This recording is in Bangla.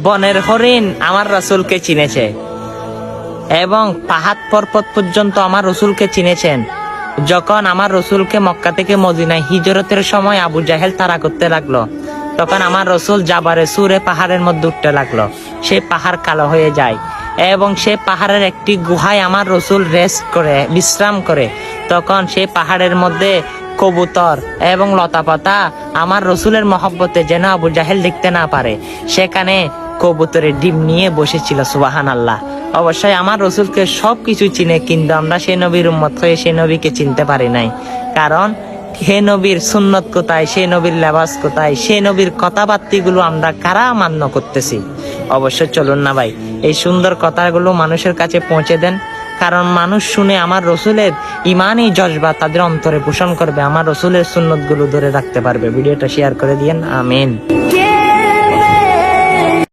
বনের হরিণ আমার রাসূলকে চিনেছে এবং পাহাড় পর্বত পর্যন্ত আমার রসুলকে চিনেছেন। যখন আমার রসুলকে মক্কা থেকে মদিনায় হিজরতের সময় আবু জাহেল তাড়া করতে লাগলো, তখন আমার রসুল জাবারে সুরে পাহাড়ের মধ্যে উঠতে লাগলো। সেই পাহাড় কালো হয়ে যায় এবং সেই পাহাড়ের একটি গুহায় আমার রসুল রেস্ট করে, বিশ্রাম করে। তখন সেই পাহাড়ের মধ্যে কবুতর এবং লতাপাতা আমার রসুলের মহব্বতে যেন আবু জাহেল দেখতে না পারে, সেখানে কবুতরের ডিম নিয়ে বসেছিল। সুবহানাল্লাহ। অবশ্যই আমার রসুলকে সবকিছু চিনে, কিন্তু আমরা সেই নবীর উম্মত হয়ে সেই নবীকে চিনতে পারি নাই। কারণ হে নবীর সুন্নত কোথায়, সেই নবীর লেবাস কোথায়, সেই নবীর কথাবার্তিগুলো আমরা কারা মান্য করতেছি। অবশ্যই চলুন না ভাই, এই সুন্দর কথাগুলো মানুষের কাছে পৌঁছে দেন, কারণ মানুষ শুনে আমার রসুলের ইমানই জজবা তাদের অন্তরে পোষণ করবে, আমার রসুলের সুন্নতগুলো ধরে রাখতে পারবে। ভিডিওটা শেয়ার করে দিয়েন। আমিন।